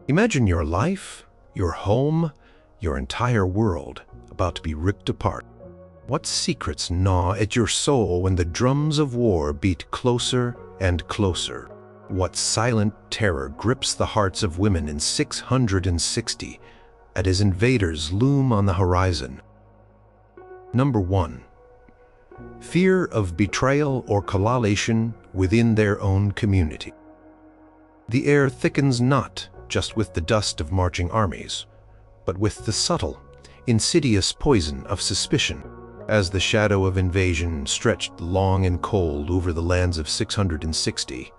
Imagine your life, your home, your entire world about to be ripped apart. What secrets gnaw at your soul when the drums of war beat closer and closer? What silent terror grips the hearts of women in 660 as invaders loom on the horizon? Number 1. Fear of betrayal or coalition within their own community. The air thickens not just with the dust of marching armies, but with the subtle, insidious poison of suspicion. As the shadow of invasion stretched long and cold over the lands of 660,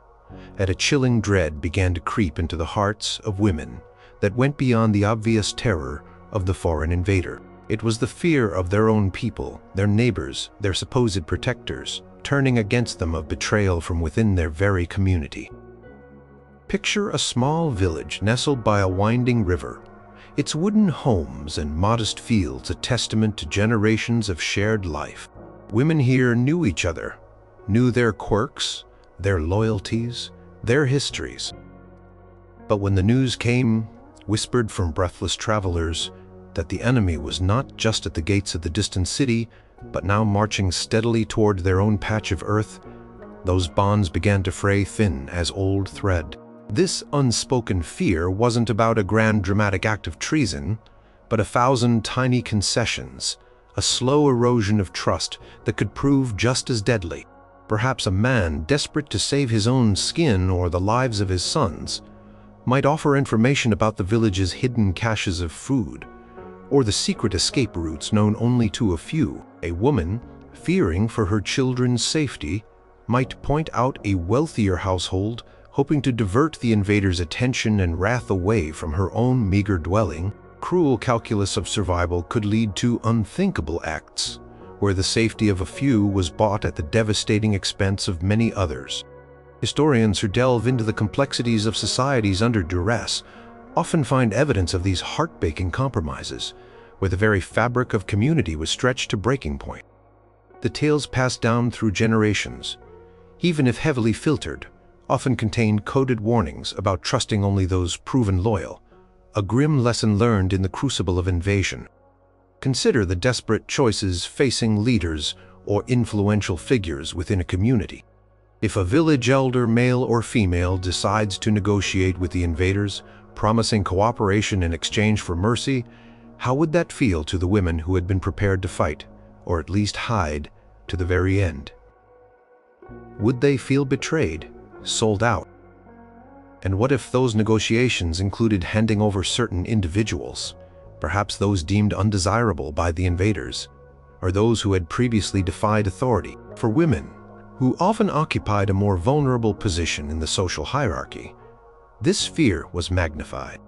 a chilling dread began to creep into the hearts of women that went beyond the obvious terror of the foreign invader. It was the fear of their own people, their neighbors, their supposed protectors, turning against them, of betrayal from within their very community. Picture a small village nestled by a winding river, its wooden homes and modest fields a testament to generations of shared life. Women here knew each other, knew their quirks, their loyalties, their histories. But when the news came, whispered from breathless travelers, that the enemy was not just at the gates of the distant city, but now marching steadily toward their own patch of earth, those bonds began to fray thin as old thread. This unspoken fear wasn't about a grand dramatic act of treason, but 1,000 tiny concessions, a slow erosion of trust that could prove just as deadly. Perhaps a man desperate to save his own skin or the lives of his sons might offer information about the village's hidden caches of food, or the secret escape routes known only to a few. A woman, fearing for her children's safety, might point out a wealthier household hoping to divert the invader's attention and wrath away from her own meager dwelling. Cruel calculus of survival could lead to unthinkable acts, where the safety of a few was bought at the devastating expense of many others. Historians who delve into the complexities of societies under duress often find evidence of these heartbreaking compromises, where the very fabric of community was stretched to breaking point. The tales passed down through generations, even if heavily filtered, often contained coded warnings about trusting only those proven loyal, a grim lesson learned in the crucible of invasion. Consider the desperate choices facing leaders or influential figures within a community. If a village elder, male or female, decides to negotiate with the invaders, promising cooperation in exchange for mercy, how would that feel to the women who had been prepared to fight, or at least hide, to the very end? Would they feel betrayed, sold out? And what if those negotiations included handing over certain individuals, perhaps those deemed undesirable by the invaders, or those who had previously defied authority? For women, who often occupied a more vulnerable position in the social hierarchy, this fear was magnified.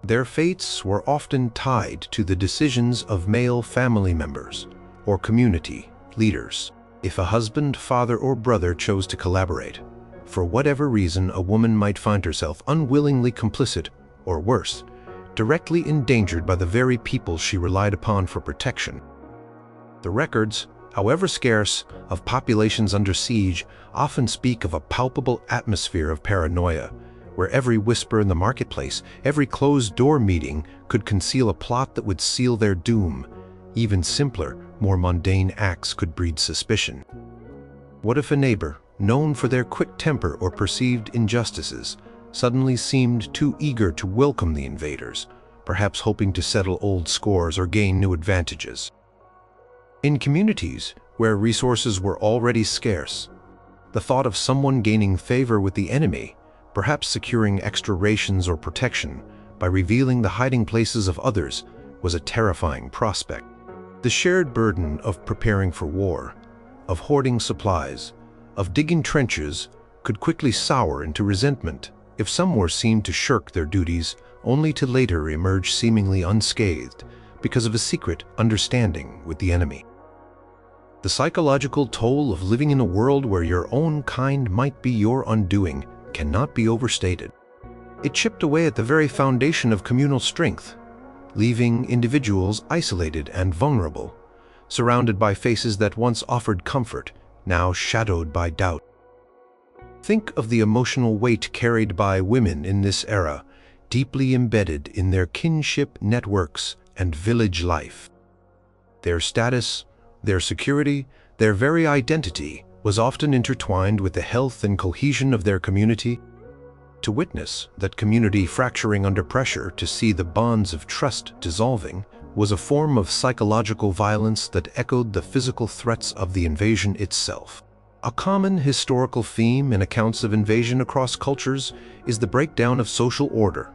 Their fates were often tied to the decisions of male family members or community leaders. If a husband, father, or brother chose to collaborate, for whatever reason, a woman might find herself unwillingly complicit, or worse, directly endangered by the very people she relied upon for protection. The records, however scarce, of populations under siege often speak of a palpable atmosphere of paranoia, where every whisper in the marketplace, every closed-door meeting could conceal a plot that would seal their doom. Even simpler, more mundane acts could breed suspicion. What if a neighbor, known for their quick temper or perceived injustices, suddenly seemed too eager to welcome the invaders, perhaps hoping to settle old scores or gain new advantages? In communities where resources were already scarce, the thought of someone gaining favor with the enemy, perhaps securing extra rations or protection by revealing the hiding places of others, was a terrifying prospect. The shared burden of preparing for war, of hoarding supplies, of digging trenches could quickly sour into resentment if some were seen to shirk their duties only to later emerge seemingly unscathed because of a secret understanding with the enemy. The psychological toll of living in a world where your own kind might be your undoing cannot be overstated. It chipped away at the very foundation of communal strength, leaving individuals isolated and vulnerable, surrounded by faces that once offered comfort, now shadowed by doubt. Think of the emotional weight carried by women in this era, deeply embedded in their kinship networks and village life. Their status, their security, their very identity was often intertwined with the health and cohesion of their community. To witness that community fracturing under pressure, to see the bonds of trust dissolving, was a form of psychological violence that echoed the physical threats of the invasion itself. A common historical theme in accounts of invasion across cultures is the breakdown of social order,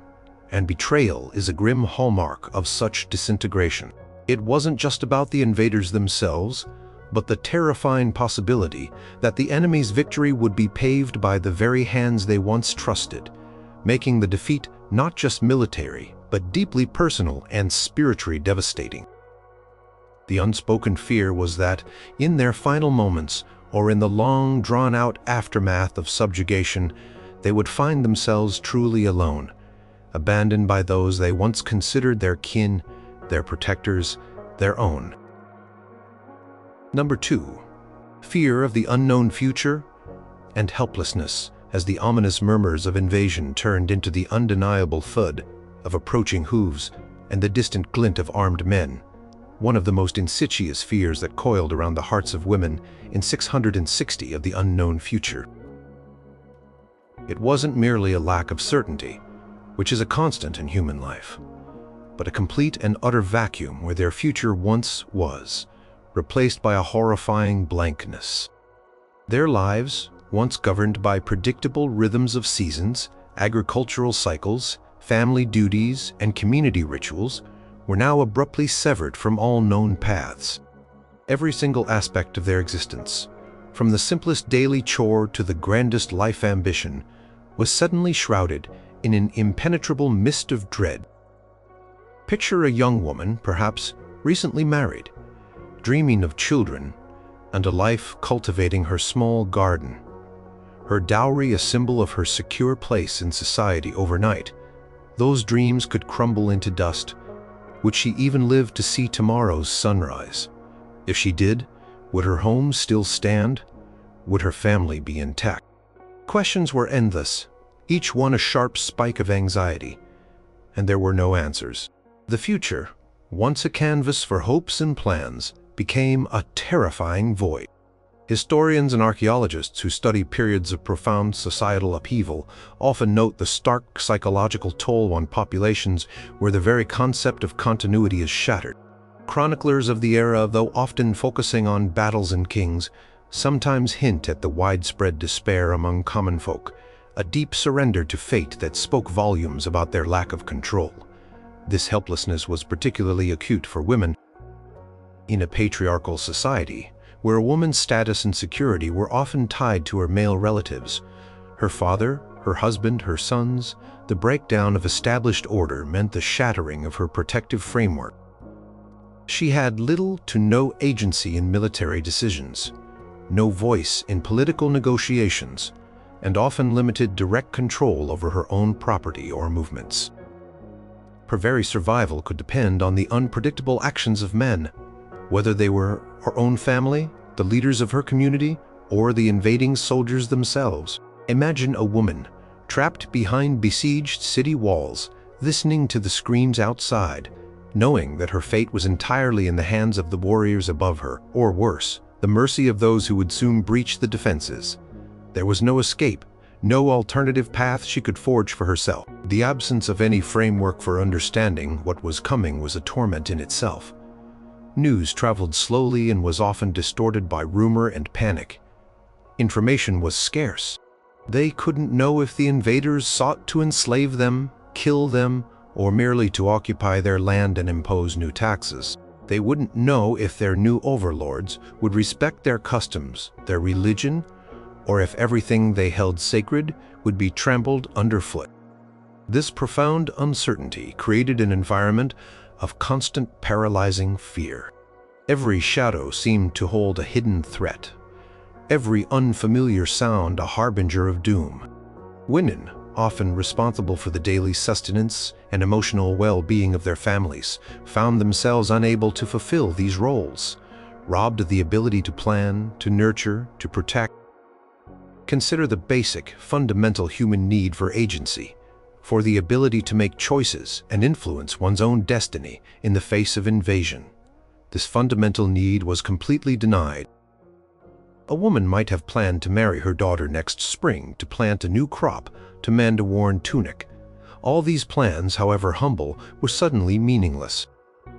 and betrayal is a grim hallmark of such disintegration. It wasn't just about the invaders themselves, but the terrifying possibility that the enemy's victory would be paved by the very hands they once trusted, making the defeat not just military, but deeply personal and spiritually devastating. The unspoken fear was that, in their final moments, or in the long, drawn-out aftermath of subjugation, they would find themselves truly alone, abandoned by those they once considered their kin, their protectors, their own. Number 2. Fear of the unknown future and helplessness as the ominous murmurs of invasion turned into the undeniable thud of approaching hooves and the distant glint of armed men, one of the most insidious fears that coiled around the hearts of women in 660 of the unknown future. It wasn't merely a lack of certainty, which is a constant in human life, but a complete and utter vacuum where their future once was, replaced by a horrifying blankness. Their lives, once governed by predictable rhythms of seasons, agricultural cycles, family duties, and community rituals, were now abruptly severed from all known paths. Every single aspect of their existence, from the simplest daily chore to the grandest life ambition, was suddenly shrouded in an impenetrable mist of dread. Picture a young woman, perhaps recently married, dreaming of children and a life cultivating her small garden. Her dowry a symbol of her secure place in society overnight. Those dreams could crumble into dust. Would she even live to see tomorrow's sunrise? If she did, would her home still stand? Would her family be intact? Questions were endless, each one a sharp spike of anxiety, and there were no answers. The future, once a canvas for hopes and plans, became a terrifying void. Historians and archaeologists who study periods of profound societal upheaval often note the stark psychological toll on populations where the very concept of continuity is shattered. Chroniclers of the era, though often focusing on battles and kings, sometimes hint at the widespread despair among common folk, a deep surrender to fate that spoke volumes about their lack of control. This helplessness was particularly acute for women. In a patriarchal society, where a woman's status and security were often tied to her male relatives, her father, her husband, her sons, the breakdown of established order meant the shattering of her protective framework. She had little to no agency in military decisions, no voice in political negotiations, and often limited direct control over her own property or movements. Her very survival could depend on the unpredictable actions of men, whether they were her own family, the leaders of her community, or the invading soldiers themselves. Imagine a woman trapped behind besieged city walls, listening to the screams outside, knowing that her fate was entirely in the hands of the warriors above her, or worse, the mercy of those who would soon breach the defenses. There was no escape, no alternative path she could forge for herself. The absence of any framework for understanding what was coming was a torment in itself. News traveled slowly and was often distorted by rumor and panic. Information was scarce. They couldn't know if the invaders sought to enslave them, kill them, or merely to occupy their land and impose new taxes. They wouldn't know if their new overlords would respect their customs, their religion, or if everything they held sacred would be trampled underfoot. This profound uncertainty created an environment of constant paralyzing fear. Every shadow seemed to hold a hidden threat, every unfamiliar sound a harbinger of doom. Women, often responsible for the daily sustenance and emotional well-being of their families, found themselves unable to fulfill these roles, robbed of the ability to plan, to nurture, to protect. Consider the basic, fundamental human need for agency, for the ability to make choices and influence one's own destiny in the face of invasion. This fundamental need was completely denied. A woman might have planned to marry her daughter next spring, to plant a new crop, to mend a worn tunic. All these plans, however humble, were suddenly meaningless.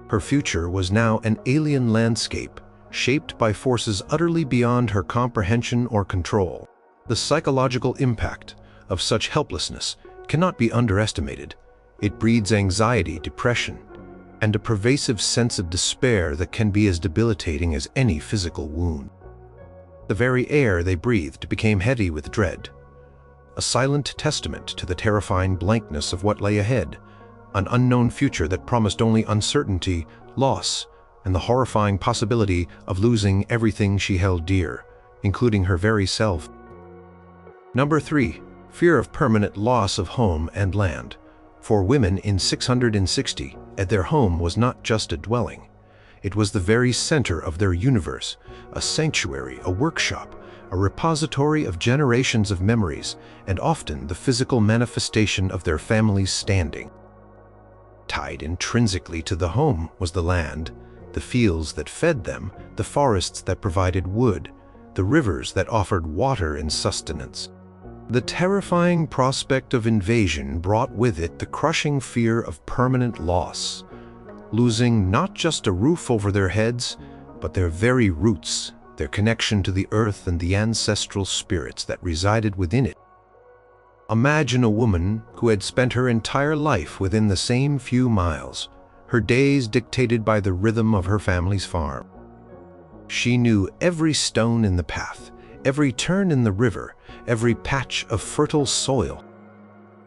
Her future was now an alien landscape, shaped by forces utterly beyond her comprehension or control. The psychological impact of such helplessness cannot be underestimated. It breeds anxiety, depression, and a pervasive sense of despair that can be as debilitating as any physical wound. The very air they breathed became heavy with dread, a silent testament to the terrifying blankness of what lay ahead, an unknown future that promised only uncertainty, loss, and the horrifying possibility of losing everything she held dear, including her very self. Number 3. Fear of permanent loss of home and land. For women in 660, their home was not just a dwelling. It was the very center of their universe, a sanctuary, a workshop, a repository of generations of memories, and often the physical manifestation of their family's standing. Tied intrinsically to the home was the land, the fields that fed them, the forests that provided wood, the rivers that offered water and sustenance. The terrifying prospect of invasion brought with it the crushing fear of permanent loss, losing not just a roof over their heads, but their very roots, their connection to the earth and the ancestral spirits that resided within it. Imagine a woman who had spent her entire life within the same few miles, her days dictated by the rhythm of her family's farm. She knew every stone in the path, every turn in the river, every patch of fertile soil.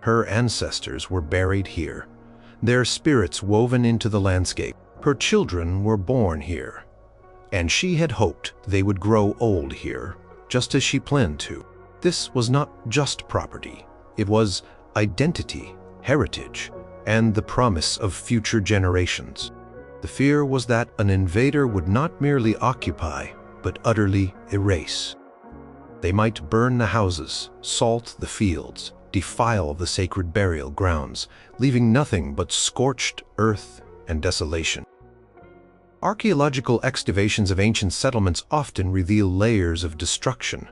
Her ancestors were buried here, their spirits woven into the landscape. Her children were born here, and she had hoped they would grow old here, just as she planned to. This was not just property. It was identity, heritage, and the promise of future generations. The fear was that an invader would not merely occupy, but utterly erase. They might burn the houses, salt the fields, defile the sacred burial grounds, leaving nothing but scorched earth and desolation. Archaeological excavations of ancient settlements often reveal layers of destruction,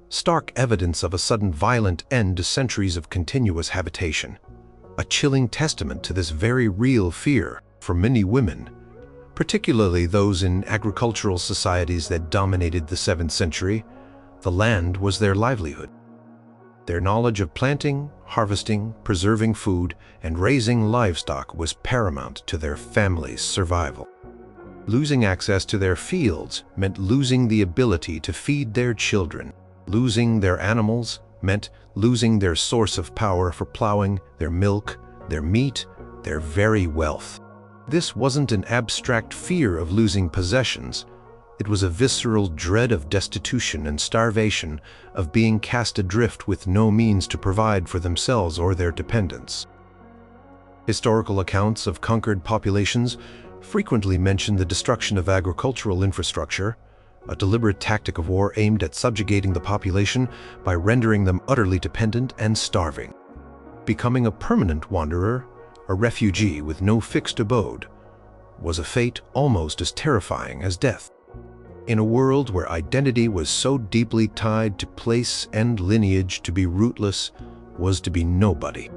stark evidence of a sudden violent end to centuries of continuous habitation, a chilling testament to this very real fear for many women, particularly those in agricultural societies that dominated the 7th century. The land was their livelihood. Their knowledge of planting, harvesting, preserving food, and raising livestock was paramount to their family's survival. Losing access to their fields meant losing the ability to feed their children. Losing their animals meant losing their source of power for plowing, their milk, their meat, their very wealth. This wasn't an abstract fear of losing possessions. It was a visceral dread of destitution and starvation, of being cast adrift with no means to provide for themselves or their dependents. Historical accounts of conquered populations frequently mention the destruction of agricultural infrastructure, a deliberate tactic of war aimed at subjugating the population by rendering them utterly dependent and starving. Becoming a permanent wanderer, a refugee with no fixed abode, was a fate almost as terrifying as death. In a world where identity was so deeply tied to place and lineage, to be rootless was to be nobody.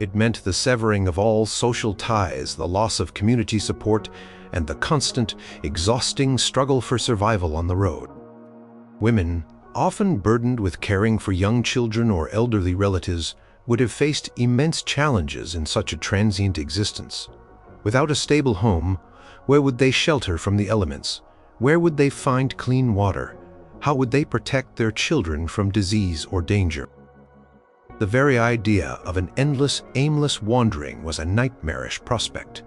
It meant the severing of all social ties, the loss of community support, and the constant, exhausting struggle for survival on the road. Women, often burdened with caring for young children or elderly relatives, would have faced immense challenges in such a transient existence. Without a stable home, where would they shelter from the elements? Where would they find clean water? How would they protect their children from disease or danger? The very idea of an endless, aimless wandering was a nightmarish prospect.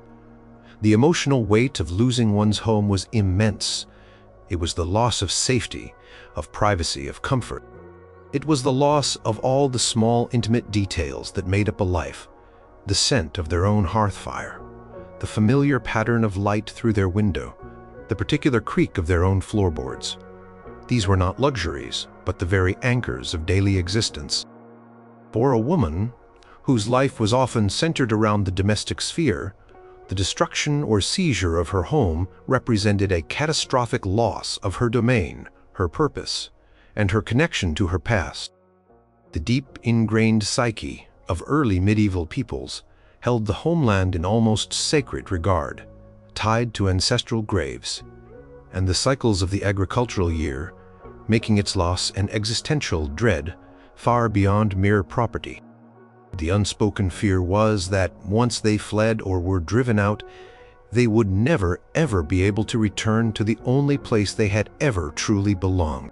The emotional weight of losing one's home was immense. It was the loss of safety, of privacy, of comfort. It was the loss of all the small, intimate details that made up a life, the scent of their own hearth fire, the familiar pattern of light through their window, the particular creak of their own floorboards. These were not luxuries, but the very anchors of daily existence. For a woman whose life was often centered around the domestic sphere, the destruction or seizure of her home represented a catastrophic loss of her domain, her purpose, and her connection to her past. The deep ingrained psyche of early medieval peoples held the homeland in almost sacred regard, tied to ancestral graves, and the cycles of the agricultural year, making its loss an existential dread far beyond mere property. The unspoken fear was that once they fled or were driven out, they would never ever be able to return to the only place they had ever truly belonged.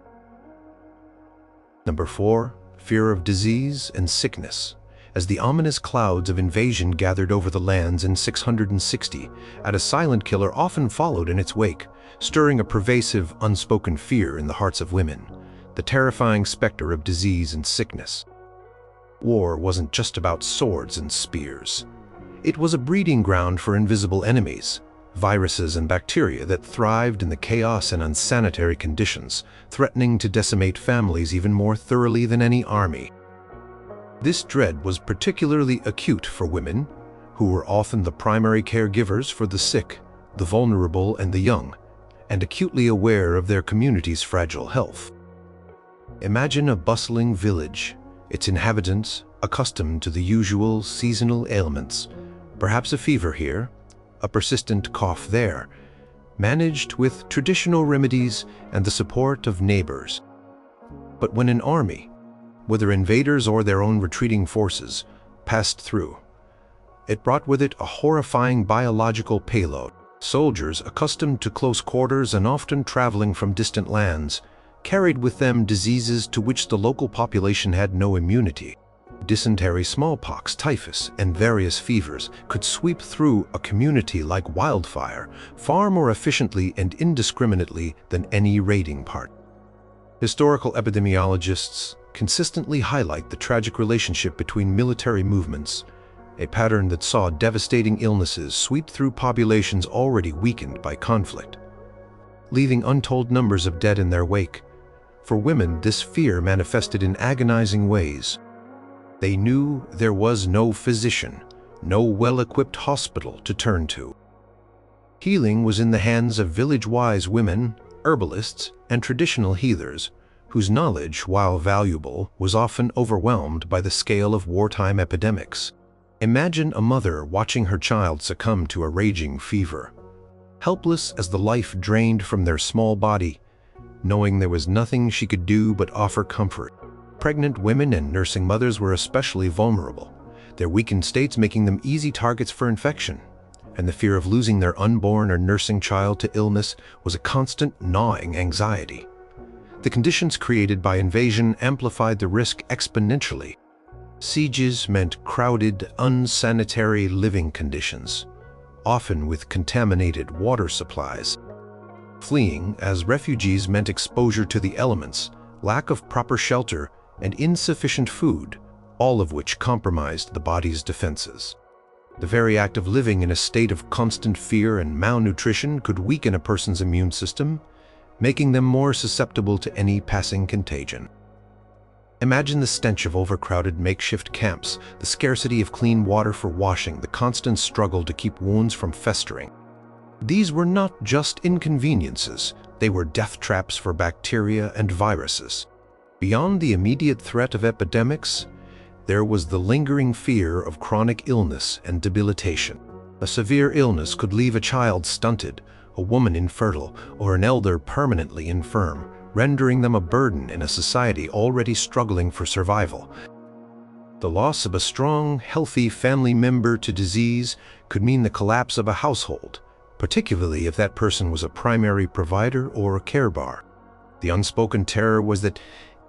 Number 4. Fear of disease and sickness. As the ominous clouds of invasion gathered over the lands in 660, a silent killer often followed in its wake, stirring a pervasive, unspoken fear in the hearts of women, the terrifying specter of disease and sickness. War wasn't just about swords and spears. It was a breeding ground for invisible enemies, viruses and bacteria that thrived in the chaos and unsanitary conditions, threatening to decimate families even more thoroughly than any army. This dread was particularly acute for women, who were often the primary caregivers for the sick, the vulnerable, and the young, and acutely aware of their community's fragile health. Imagine a bustling village, its inhabitants accustomed to the usual seasonal ailments, perhaps a fever here, a persistent cough there, managed with traditional remedies and the support of neighbors. But when an army, whether invaders or their own retreating forces, passed through, it brought with it a horrifying biological payload. Soldiers accustomed to close quarters and often traveling from distant lands carried with them diseases to which the local population had no immunity. Dysentery, smallpox, typhus, and various fevers could sweep through a community like wildfire, far more efficiently and indiscriminately than any raiding party. Historical epidemiologists consistently highlight the tragic relationship between military movements, a pattern that saw devastating illnesses sweep through populations already weakened by conflict, leaving untold numbers of dead in their wake. For women, this fear manifested in agonizing ways. They knew there was no physician, no well-equipped hospital to turn to. Healing was in the hands of village-wise women, herbalists, and traditional healers, whose knowledge, while valuable, was often overwhelmed by the scale of wartime epidemics. Imagine a mother watching her child succumb to a raging fever, helpless as the life drained from their small body, knowing there was nothing she could do but offer comfort. Pregnant women and nursing mothers were especially vulnerable, their weakened states making them easy targets for infection, and the fear of losing their unborn or nursing child to illness was a constant gnawing anxiety. The conditions created by invasion amplified the risk exponentially. Sieges meant crowded, unsanitary living conditions, often with contaminated water supplies. Fleeing as refugees meant exposure to the elements, lack of proper shelter, and insufficient food, all of which compromised the body's defenses. The very act of living in a state of constant fear and malnutrition could weaken a person's immune system, making them more susceptible to any passing contagion. Imagine the stench of overcrowded makeshift camps, the scarcity of clean water for washing, the constant struggle to keep wounds from festering. These were not just inconveniences, they were death traps for bacteria and viruses. Beyond the immediate threat of epidemics, there was the lingering fear of chronic illness and debilitation. A severe illness could leave a child stunted, a woman infertile, or an elder permanently infirm, rendering them a burden in a society already struggling for survival. The loss of a strong, healthy family member to disease could mean the collapse of a household, particularly if that person was a primary provider or a carebar. The unspoken terror was that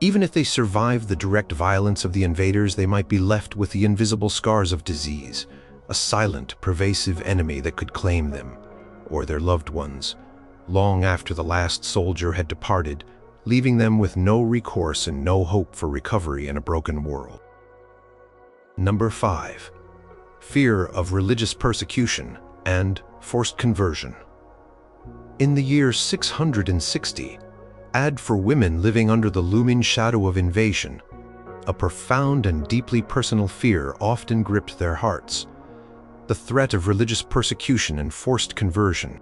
even if they survived the direct violence of the invaders, they might be left with the invisible scars of disease, a silent, pervasive enemy that could claim them, or their loved ones, long after the last soldier had departed, leaving them with no recourse and no hope for recovery in a broken world. Number 5. Fear of religious persecution and forced conversion. In the year 660, for women living under the looming shadow of invasion, a profound and deeply personal fear often gripped their hearts: the threat of religious persecution and forced conversion.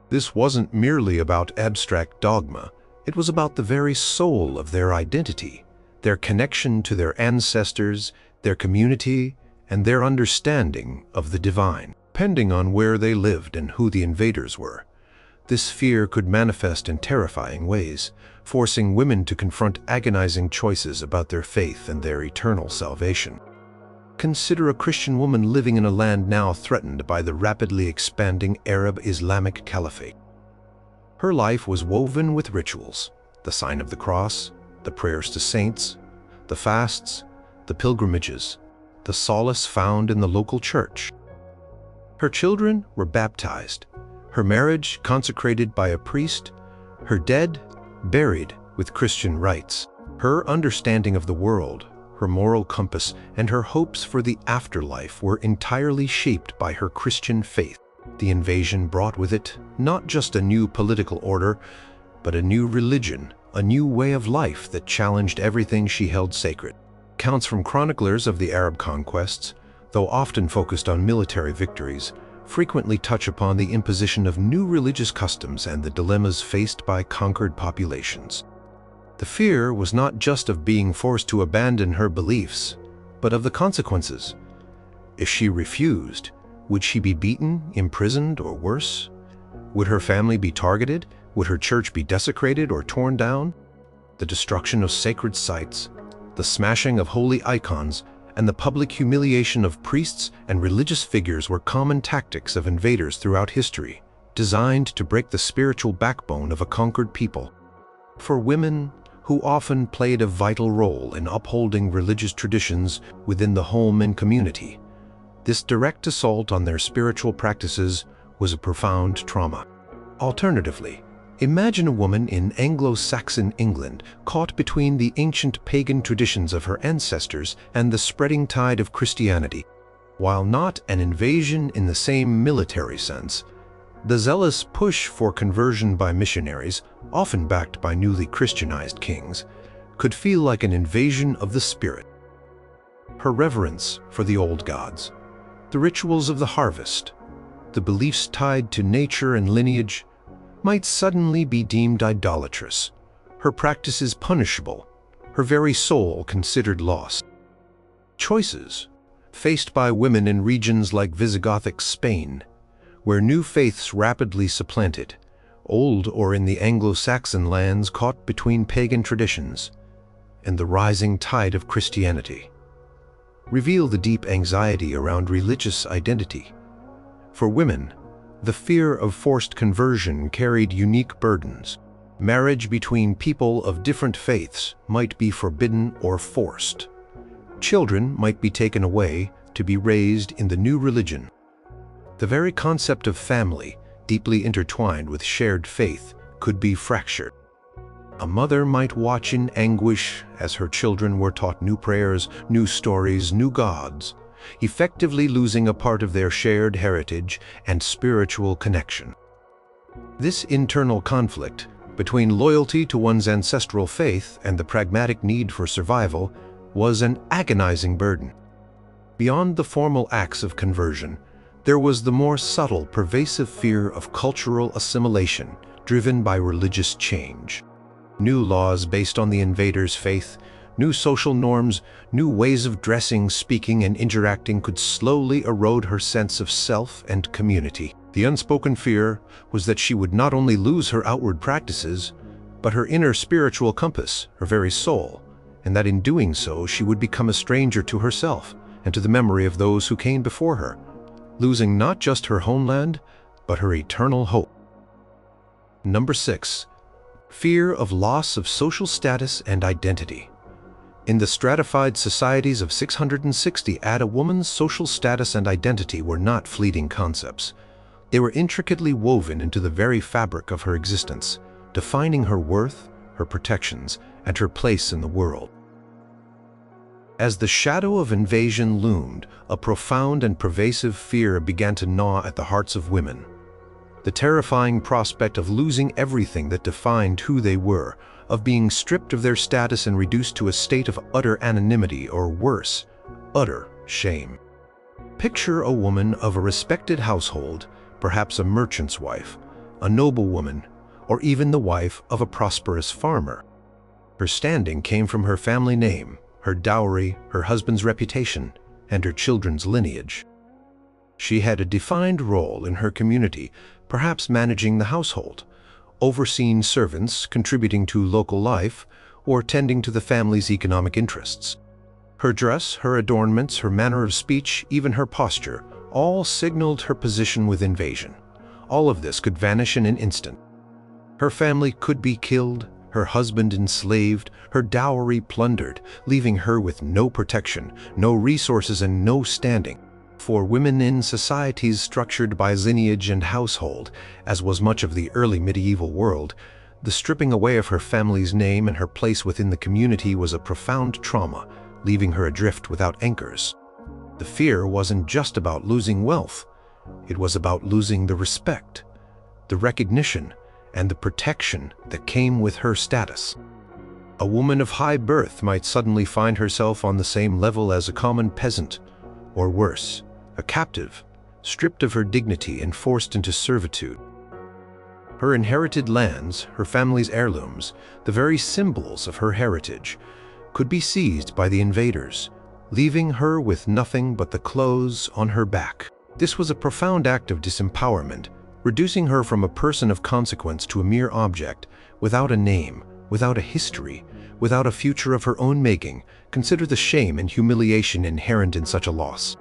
This wasn't merely about abstract dogma, it was about the very soul of their identity, their connection to their ancestors, their community, and their understanding of the divine. Depending on where they lived and who the invaders were, this fear could manifest in terrifying ways, forcing women to confront agonizing choices about their faith and their eternal salvation. Consider a Christian woman living in a land now threatened by the rapidly expanding Arab Islamic Caliphate. Her life was woven with rituals: the sign of the cross, the prayers to saints, the fasts, the pilgrimages, the solace found in the local church. Her children were baptized, her marriage consecrated by a priest, her dead buried with Christian rites. Her understanding of the world, her moral compass, and her hopes for the afterlife were entirely shaped by her Christian faith. The invasion brought with it not just a new political order, but a new religion, a new way of life that challenged everything she held sacred. Accounts from chroniclers of the Arab conquests, though often focused on military victories, frequently touch upon the imposition of new religious customs and the dilemmas faced by conquered populations. The fear was not just of being forced to abandon her beliefs, but of the consequences. If she refused, would she be beaten, imprisoned, or worse? Would her family be targeted? Would her church be desecrated or torn down? The destruction of sacred sites, the smashing of holy icons, and the public humiliation of priests and religious figures were common tactics of invaders throughout history, designed to break the spiritual backbone of a conquered people. For women, who often played a vital role in upholding religious traditions within the home and community, this direct assault on their spiritual practices was a profound trauma. Alternatively, imagine a woman in Anglo-Saxon England caught between the ancient pagan traditions of her ancestors and the spreading tide of Christianity. While not an invasion in the same military sense, the zealous push for conversion by missionaries, often backed by newly Christianized kings, could feel like an invasion of the spirit. Her reverence for the old gods, the rituals of the harvest, the beliefs tied to nature and lineage, might suddenly be deemed idolatrous, her practices punishable, her very soul considered lost. Choices faced by women in regions like Visigothic Spain, where new faiths rapidly supplanted old, or in the Anglo-Saxon lands caught between pagan traditions and the rising tide of Christianity, reveal the deep anxiety around religious identity. For women, the fear of forced conversion carried unique burdens. Marriage between people of different faiths might be forbidden or forced. Children might be taken away to be raised in the new religion. The very concept of family, deeply intertwined with shared faith, could be fractured. A mother might watch in anguish as her children were taught new prayers, new stories, new gods, effectively losing a part of their shared heritage and spiritual connection. This internal conflict between loyalty to one's ancestral faith and the pragmatic need for survival was an agonizing burden. Beyond the formal acts of conversion, there was the more subtle, pervasive fear of cultural assimilation driven by religious change. New laws based on the invader's faith, new social norms, new ways of dressing, speaking, and interacting could slowly erode her sense of self and community. The unspoken fear was that she would not only lose her outward practices, but her inner spiritual compass, her very soul, and that in doing so she would become a stranger to herself and to the memory of those who came before her, losing not just her homeland, but her eternal hope. Number 6. Fear of loss of social status and identity. In the stratified societies of 660 AD, a woman's social status and identity were not fleeting concepts. They were intricately woven into the very fabric of her existence, defining her worth, her protections, and her place in the world. As the shadow of invasion loomed, a profound and pervasive fear began to gnaw at the hearts of women. The terrifying prospect of losing everything that defined who they were, of being stripped of their status and reduced to a state of utter anonymity, or worse, utter shame. Picture a woman of a respected household, perhaps a merchant's wife, a noblewoman, or even the wife of a prosperous farmer. Her standing came from her family name, her dowry, her husband's reputation, and her children's lineage. She had a defined role in her community, perhaps managing the household, overseeing servants, contributing to local life, or tending to the family's economic interests. Her dress, her adornments, her manner of speech, even her posture, all signaled her position with invasion. All of this could vanish in an instant. Her family could be killed, her husband enslaved, her dowry plundered, leaving her with no protection, no resources, and no standing. For women in societies structured by lineage and household, as was much of the early medieval world, the stripping away of her family's name and her place within the community was a profound trauma, leaving her adrift without anchors. The fear wasn't just about losing wealth. It was about losing the respect, the recognition, and the protection that came with her status. A woman of high birth might suddenly find herself on the same level as a common peasant, or worse, a captive, stripped of her dignity and forced into servitude. Her inherited lands, her family's heirlooms, the very symbols of her heritage, could be seized by the invaders, leaving her with nothing but the clothes on her back. This was a profound act of disempowerment, reducing her from a person of consequence to a mere object, without a name, without a history, without a future of her own making. Consider the shame and humiliation inherent in such a loss.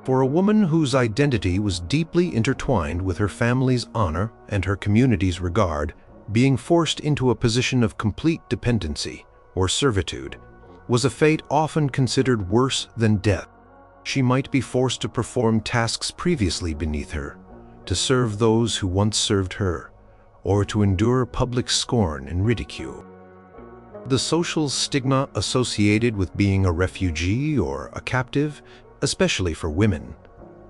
For a woman whose identity was deeply intertwined with her family's honor and her community's regard, being forced into a position of complete dependency or servitude was a fate often considered worse than death. She might be forced to perform tasks previously beneath her, to serve those who once served her, or to endure public scorn and ridicule. The social stigma associated with being a refugee or a captive, especially for women,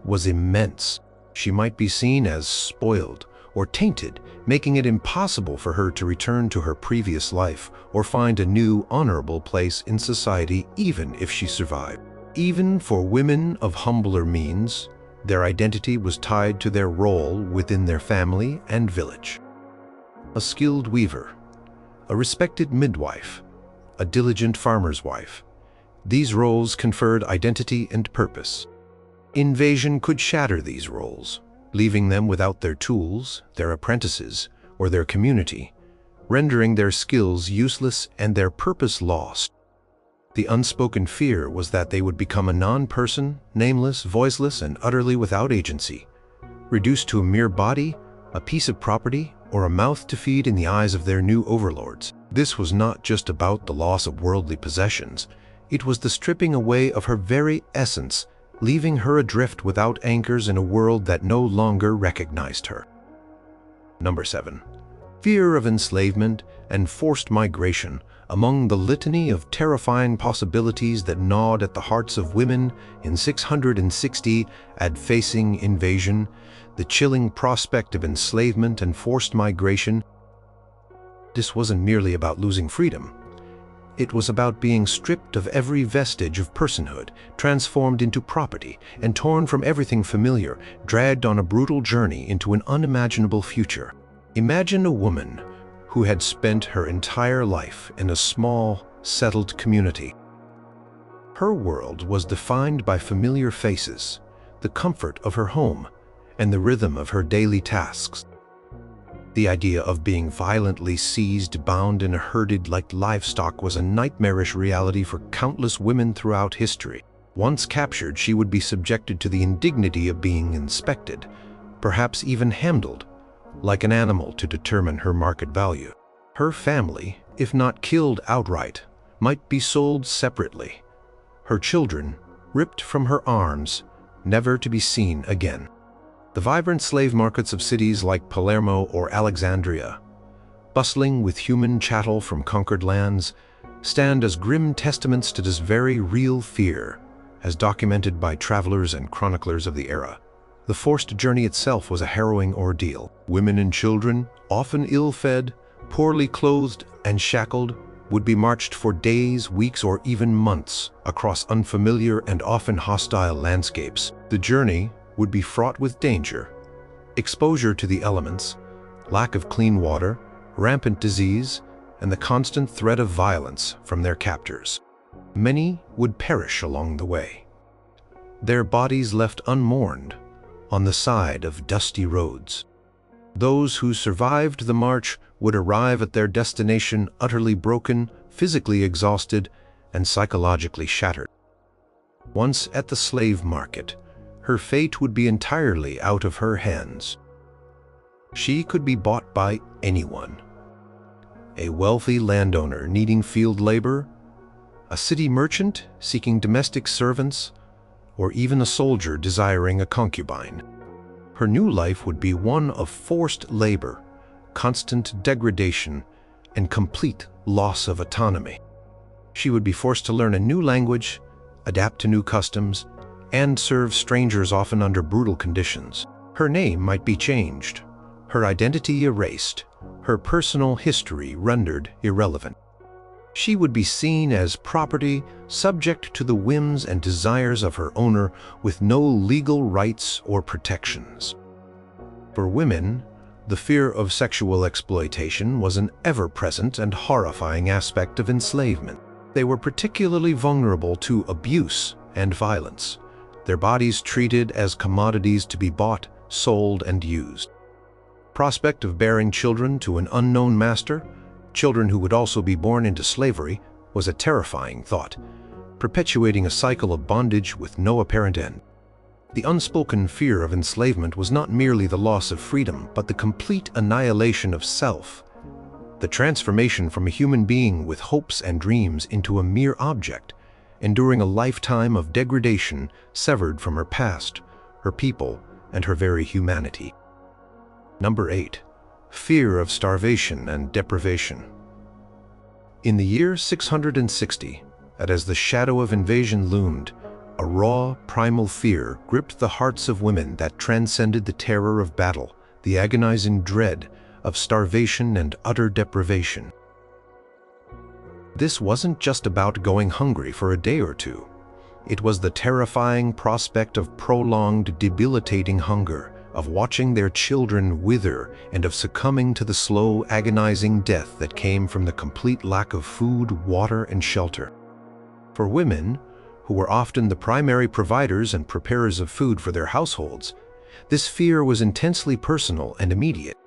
was immense. She might be seen as spoiled or tainted, making it impossible for her to return to her previous life or find a new, honorable place in society even if she survived. Even for women of humbler means, their identity was tied to their role within their family and village. A skilled weaver, a respected midwife, a diligent farmer's wife. These roles conferred identity and purpose. Invasion could shatter these roles, leaving them without their tools, their apprentices, or their community, rendering their skills useless and their purpose lost. The unspoken fear was that they would become a non-person, nameless, voiceless, and utterly without agency, reduced to a mere body, a piece of property, or a mouth to feed in the eyes of their new overlords. This was not just about the loss of worldly possessions. It was the stripping away of her very essence, leaving her adrift without anchors in a world that no longer recognized her. Number 7. Fear of enslavement and forced migration. Among the litany of terrifying possibilities that gnawed at the hearts of women in 660 AD facing invasion, the chilling prospect of enslavement and forced migration. This wasn't merely about losing freedom. It was about being stripped of every vestige of personhood, transformed into property, and torn from everything familiar, dragged on a brutal journey into an unimaginable future. Imagine a woman who had spent her entire life in a small, settled community. Her world was defined by familiar faces, the comfort of her home, and the rhythm of her daily tasks. The idea of being violently seized, bound, and herded like livestock was a nightmarish reality for countless women throughout history. Once captured, she would be subjected to the indignity of being inspected, perhaps even handled, like an animal to determine her market value. Her family, if not killed outright, might be sold separately. Her children, ripped from her arms, never to be seen again. The vibrant slave markets of cities like Palermo or Alexandria, bustling with human chattel from conquered lands, stand as grim testaments to this very real fear, as documented by travelers and chroniclers of the era. The forced journey itself was a harrowing ordeal. Women and children, often ill-fed, poorly clothed and shackled, would be marched for days, weeks, or even months across unfamiliar and often hostile landscapes. The journey would be fraught with danger, exposure to the elements, lack of clean water, rampant disease, and the constant threat of violence from their captors. Many would perish along the way, their bodies left unmourned on the side of dusty roads. Those who survived the march would arrive at their destination utterly broken, physically exhausted, and psychologically shattered. Once at the slave market, her fate would be entirely out of her hands. She could be bought by anyone: a wealthy landowner needing field labor, a city merchant seeking domestic servants, or even a soldier desiring a concubine. Her new life would be one of forced labor, constant degradation, and complete loss of autonomy. She would be forced to learn a new language, adapt to new customs, and serve strangers often under brutal conditions. Her name might be changed, her identity erased, her personal history rendered irrelevant. She would be seen as property, subject to the whims and desires of her owner, with no legal rights or protections. For women, the fear of sexual exploitation was an ever-present and horrifying aspect of enslavement. They were particularly vulnerable to abuse and violence, their bodies treated as commodities to be bought, sold, and used. Prospect of bearing children to an unknown master, children who would also be born into slavery, was a terrifying thought, perpetuating a cycle of bondage with no apparent end. The unspoken fear of enslavement was not merely the loss of freedom, but the complete annihilation of self, the transformation from a human being with hopes and dreams into a mere object, enduring a lifetime of degradation severed from her past, her people, and her very humanity. Number 8. Fear of starvation and deprivation. In the year 660, and as the shadow of invasion loomed, a raw, primal fear gripped the hearts of women that transcended the terror of battle, the agonizing dread of starvation and utter deprivation. This wasn't just about going hungry for a day or two. It was the terrifying prospect of prolonged, debilitating hunger, of watching their children wither, and of succumbing to the slow, agonizing death that came from the complete lack of food, water, and shelter. For women, who were often the primary providers and preparers of food for their households, this fear was intensely personal and immediate.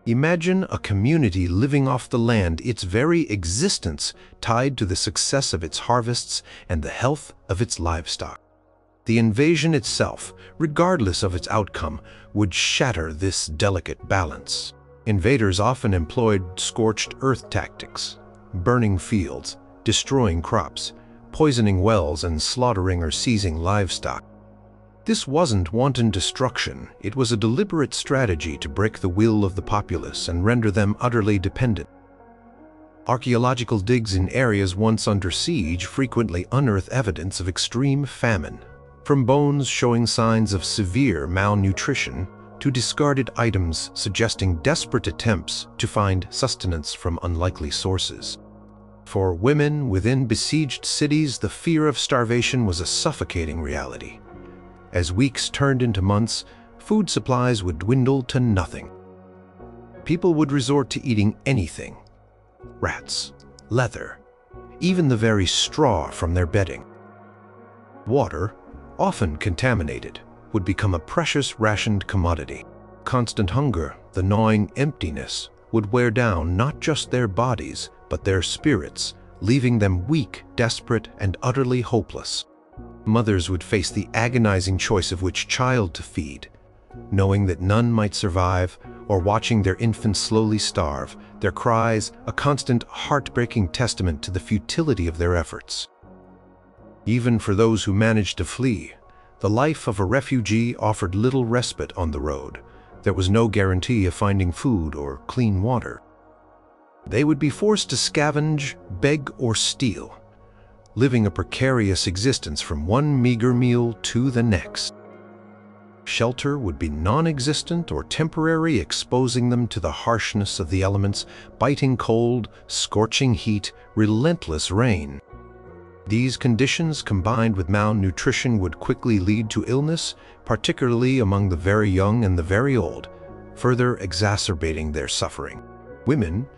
Imagine a community living off the land, its very existence tied to the success of its harvests and the health of its livestock. The invasion itself, regardless of its outcome, would shatter this delicate balance. Invaders often employed scorched earth tactics, burning fields, destroying crops, poisoning wells, and slaughtering or seizing livestock. This wasn't wanton destruction, it was a deliberate strategy to break the will of the populace and render them utterly dependent. Archaeological digs in areas once under siege frequently unearth evidence of extreme famine, from bones showing signs of severe malnutrition to discarded items suggesting desperate attempts to find sustenance from unlikely sources. For women within besieged cities, the fear of starvation was a suffocating reality. As weeks turned into months, food supplies would dwindle to nothing. People would resort to eating anything: rats, leather, even the very straw from their bedding. Water, often contaminated, would become a precious rationed commodity. Constant hunger, the gnawing emptiness, would wear down not just their bodies, but their spirits, leaving them weak, desperate, and utterly hopeless. Mothers would face the agonizing choice of which child to feed, knowing that none might survive, or watching their infants slowly starve, their cries a constant, heartbreaking testament to the futility of their efforts. Even for those who managed to flee, the life of a refugee offered little respite on the road. There was no guarantee of finding food or clean water. They would be forced to scavenge, beg, or steal, living a precarious existence from one meager meal to the next. Shelter would be non-existent or temporary, exposing them to the harshness of the elements, biting cold, scorching heat, relentless rain. These conditions, combined with malnutrition, would quickly lead to illness, particularly among the very young and the very old, further exacerbating their suffering. Women,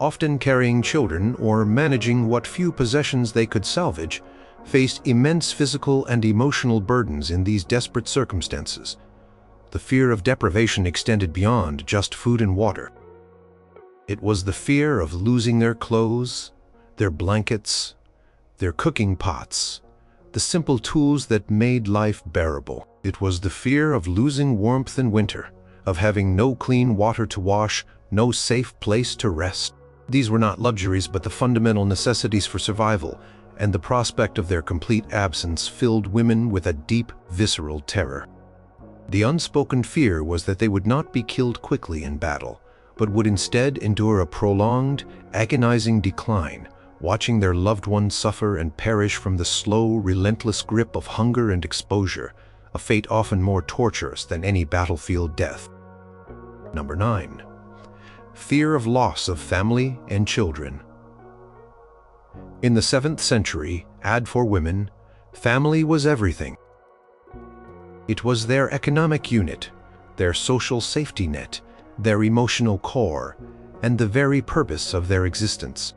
often carrying children or managing what few possessions they could salvage, faced immense physical and emotional burdens in these desperate circumstances. The fear of deprivation extended beyond just food and water. It was the fear of losing their clothes, their blankets, their cooking pots, the simple tools that made life bearable. It was the fear of losing warmth in winter, of having no clean water to wash, no safe place to rest. These were not luxuries but the fundamental necessities for survival, and the prospect of their complete absence filled women with a deep, visceral terror. The unspoken fear was that they would not be killed quickly in battle, but would instead endure a prolonged, agonizing decline, watching their loved ones suffer and perish from the slow, relentless grip of hunger and exposure, a fate often more torturous than any battlefield death. Number 9. Fear of loss of family and children. In the 7th century, for women, family was everything. It was their economic unit, their social safety net, their emotional core, and the very purpose of their existence.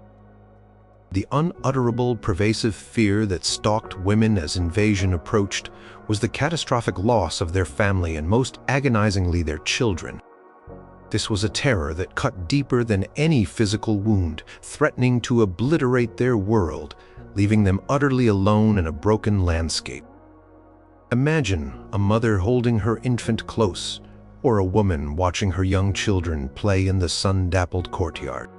The unutterable, pervasive fear that stalked women as invasion approached was the catastrophic loss of their family and, most agonizingly, their children. This was a terror that cut deeper than any physical wound, threatening to obliterate their world, leaving them utterly alone in a broken landscape. Imagine a mother holding her infant close, or a woman watching her young children play in the sun-dappled courtyard.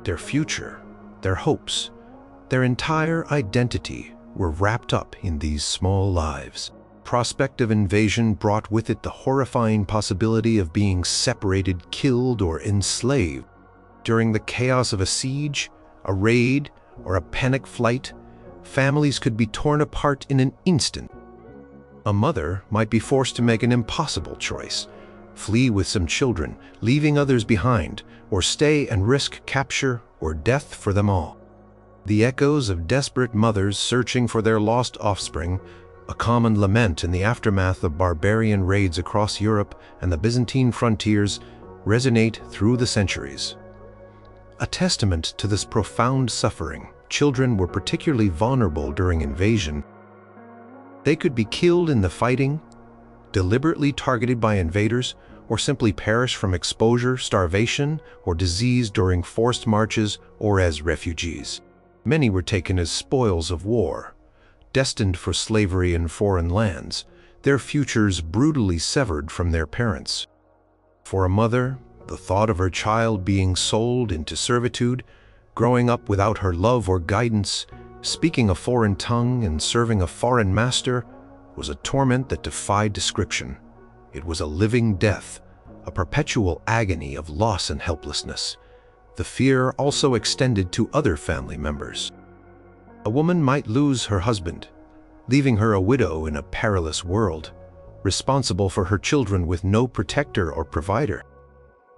Their future, their hopes, their entire identity were wrapped up in these small lives. Prospect of invasion brought with it the horrifying possibility of being separated, killed, or enslaved. During the chaos of a siege, a raid, or a panic flight, families could be torn apart in an instant. A mother might be forced to make an impossible choice: flee with some children, leaving others behind, or stay and risk capture or death for them all. The echoes of desperate mothers searching for their lost offspring, a common lament in the aftermath of barbarian raids across Europe and the Byzantine frontiers, resonate through the centuries. A testament to this profound suffering, children were particularly vulnerable during invasion. They could be killed in the fighting, deliberately targeted by invaders, or simply perish from exposure, starvation, or disease during forced marches or as refugees. Many were taken as spoils of war, destined for slavery in foreign lands, their futures brutally severed from their parents. For a mother, the thought of her child being sold into servitude, growing up without her love or guidance, speaking a foreign tongue and serving a foreign master, was a torment that defied description. It was a living death, a perpetual agony of loss and helplessness. The fear also extended to other family members. A woman might lose her husband, leaving her a widow in a perilous world, responsible for her children with no protector or provider.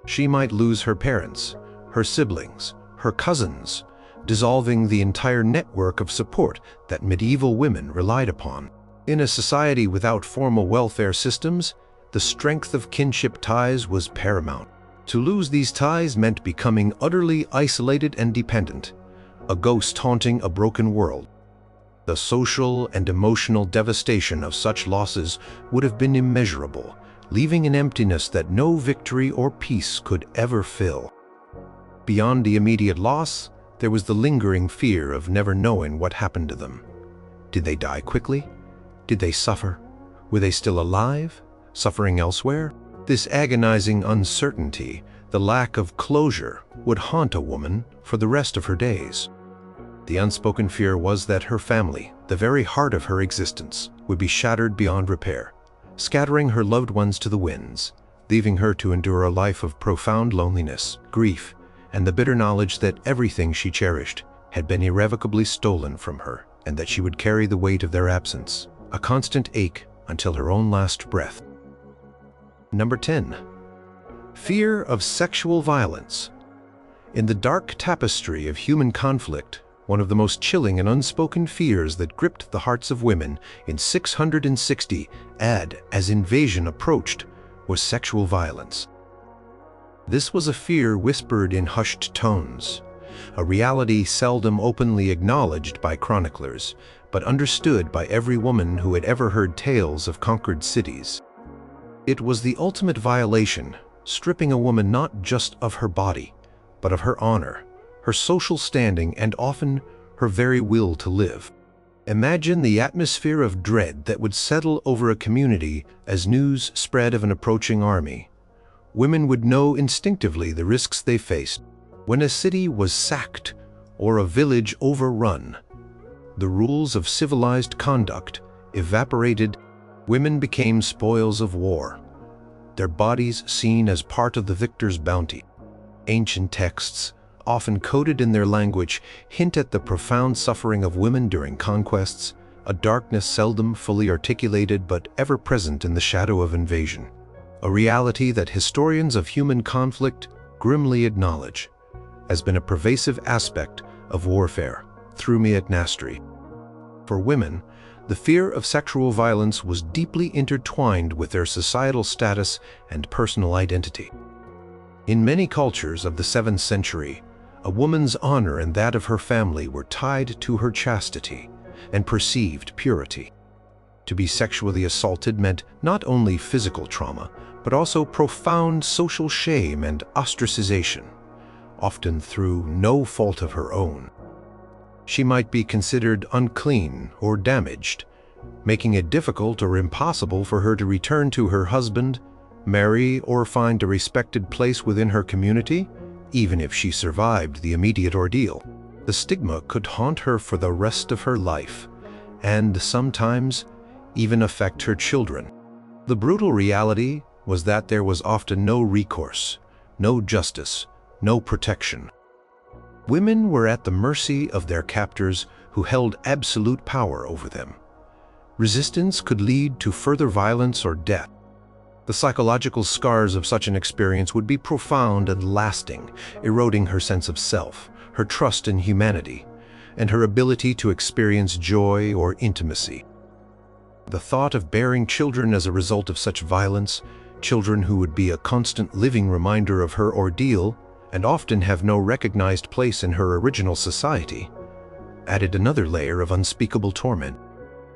She might lose her parents, her siblings, her cousins, dissolving the entire network of support that medieval women relied upon. In a society without formal welfare systems, the strength of kinship ties was paramount. To lose these ties meant becoming utterly isolated and dependent, a ghost haunting a broken world. The social and emotional devastation of such losses would have been immeasurable, leaving an emptiness that no victory or peace could ever fill. Beyond the immediate loss, there was the lingering fear of never knowing what happened to them. Did they die quickly? Did they suffer? Were they still alive, suffering elsewhere? This agonizing uncertainty, the lack of closure, would haunt a woman for the rest of her days. The unspoken fear was that her family, the very heart of her existence, would be shattered beyond repair, scattering her loved ones to the winds, leaving her to endure a life of profound loneliness, grief, and the bitter knowledge that everything she cherished had been irrevocably stolen from her, and that she would carry the weight of their absence, a constant ache until her own last breath. Number 10. Fear of sexual violence. In the dark tapestry of human conflict, one of the most chilling and unspoken fears that gripped the hearts of women in 660 AD as invasion approached was sexual violence. This was a fear whispered in hushed tones, a reality seldom openly acknowledged by chroniclers, but understood by every woman who had ever heard tales of conquered cities. It was the ultimate violation, stripping a woman not just of her body, but of her honor, her social standing, and often her very will to live. Imagine the atmosphere of dread that would settle over a community as news spread of an approaching army. Women would know instinctively the risks they faced. When a city was sacked or a village overrun, the rules of civilized conduct evaporated. Women became spoils of war, their bodies seen as part of the victor's bounty. Ancient texts, often coded in their language, hint at the profound suffering of women during conquests, a darkness seldom fully articulated but ever present in the shadow of invasion. A reality that historians of human conflict grimly acknowledge has been a pervasive aspect of warfare through Nastri. For women, the fear of sexual violence was deeply intertwined with their societal status and personal identity. In many cultures of the 7th century, a woman's honor and that of her family were tied to her chastity and perceived purity. To be sexually assaulted meant not only physical trauma, but also profound social shame and ostracization, often through no fault of her own. She might be considered unclean or damaged, making it difficult or impossible for her to return to her husband, marry, or find a respected place within her community, even if she survived the immediate ordeal. The stigma could haunt her for the rest of her life, and sometimes even affect her children. The brutal reality was that there was often no recourse, no justice, no protection. Women were at the mercy of their captors who held absolute power over them. Resistance could lead to further violence or death. The psychological scars of such an experience would be profound and lasting, eroding her sense of self, her trust in humanity, and her ability to experience joy or intimacy. The thought of bearing children as a result of such violence, children who would be a constant living reminder of her ordeal and often have no recognized place in her original society, added another layer of unspeakable torment.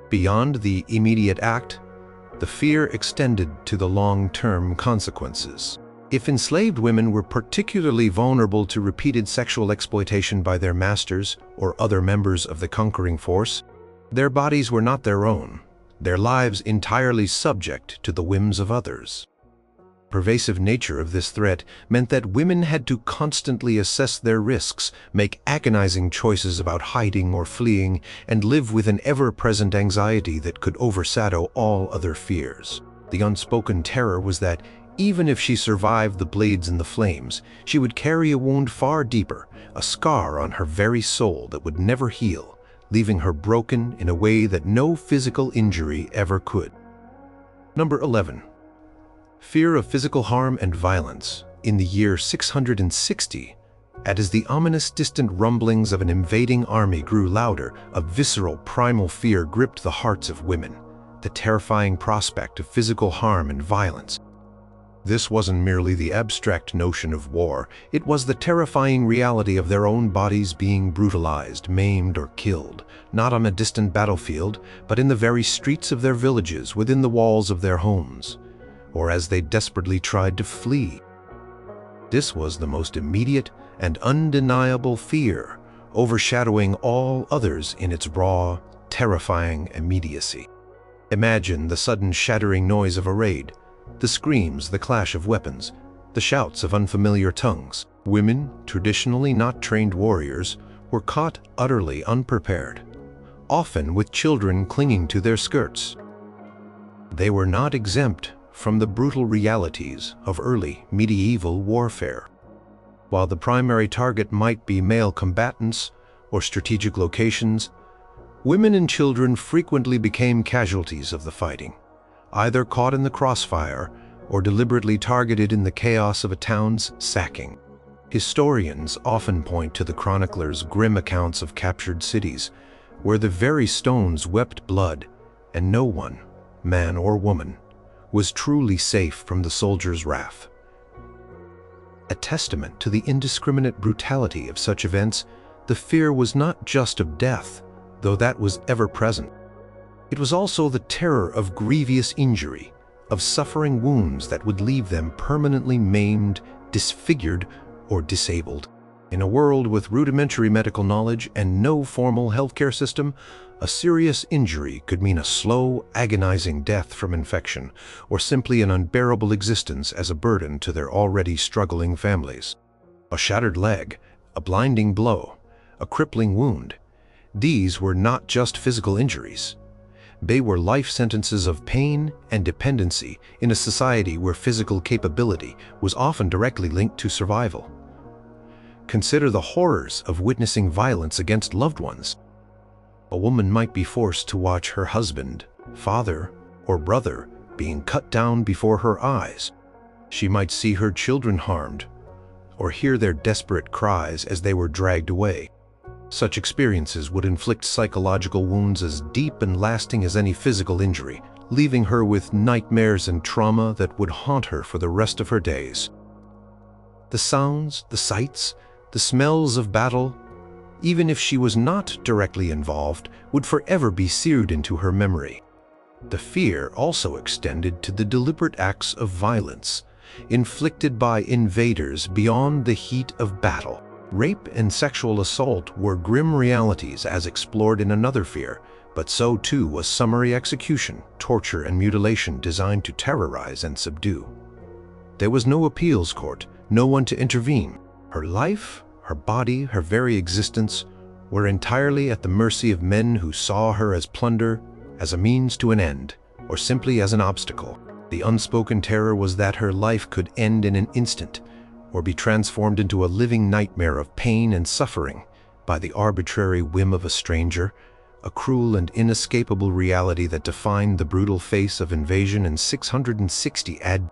Beyond the immediate act, the fear extended to the long-term consequences. If enslaved women were particularly vulnerable to repeated sexual exploitation by their masters or other members of the conquering force, their bodies were not their own, their lives entirely subject to the whims of others. The pervasive nature of this threat meant that women had to constantly assess their risks, make agonizing choices about hiding or fleeing, and live with an ever-present anxiety that could overshadow all other fears. The unspoken terror was that even if she survived the blades and the flames, she would carry a wound far deeper, a scar on her very soul that would never heal, leaving her broken in a way that no physical injury ever could. Number 11. Fear of physical harm and violence. In the year 660, as the ominous distant rumblings of an invading army grew louder, a visceral primal fear gripped the hearts of women, the terrifying prospect of physical harm and violence. This wasn't merely the abstract notion of war, it was the terrifying reality of their own bodies being brutalized, maimed, or killed, not on a distant battlefield, but in the very streets of their villages, within the walls of their homes, or as they desperately tried to flee. This was the most immediate and undeniable fear, overshadowing all others in its raw, terrifying immediacy. Imagine the sudden shattering noise of a raid, the screams, the clash of weapons, the shouts of unfamiliar tongues. Women, traditionally not trained warriors, were caught utterly unprepared, often with children clinging to their skirts. They were not exempt from the brutal realities of early medieval warfare. While the primary target might be male combatants or strategic locations, women and children frequently became casualties of the fighting, either caught in the crossfire or deliberately targeted in the chaos of a town's sacking. Historians often point to the chronicler's grim accounts of captured cities, where the very stones wept blood, and no one, man or woman, was truly safe from the soldiers' wrath. A testament to the indiscriminate brutality of such events, the fear was not just of death, though that was ever present. It was also the terror of grievous injury, of suffering wounds that would leave them permanently maimed, disfigured, or disabled. In a world with rudimentary medical knowledge and no formal healthcare system, a serious injury could mean a slow, agonizing death from infection, or simply an unbearable existence as a burden to their already struggling families. A shattered leg, a blinding blow, a crippling wound. These were not just physical injuries. They were life sentences of pain and dependency in a society where physical capability was often directly linked to survival. Consider the horrors of witnessing violence against loved ones. A woman might be forced to watch her husband, father, or brother being cut down before her eyes. She might see her children harmed, or hear their desperate cries as they were dragged away. Such experiences would inflict psychological wounds as deep and lasting as any physical injury, leaving her with nightmares and trauma that would haunt her for the rest of her days. The sounds, the sights, the smells of battle, even if she was not directly involved, would forever be seared into her memory. The fear also extended to the deliberate acts of violence, inflicted by invaders beyond the heat of battle. Rape and sexual assault were grim realities as explored in another fear, but so too was summary execution, torture, and mutilation designed to terrorize and subdue. There was no appeals court, no one to intervene. Her life, her body, her very existence were entirely at the mercy of men who saw her as plunder, as a means to an end, or simply as an obstacle. The unspoken terror was that her life could end in an instant, or be transformed into a living nightmare of pain and suffering by the arbitrary whim of a stranger, a cruel and inescapable reality that defined the brutal face of invasion in 660 AD.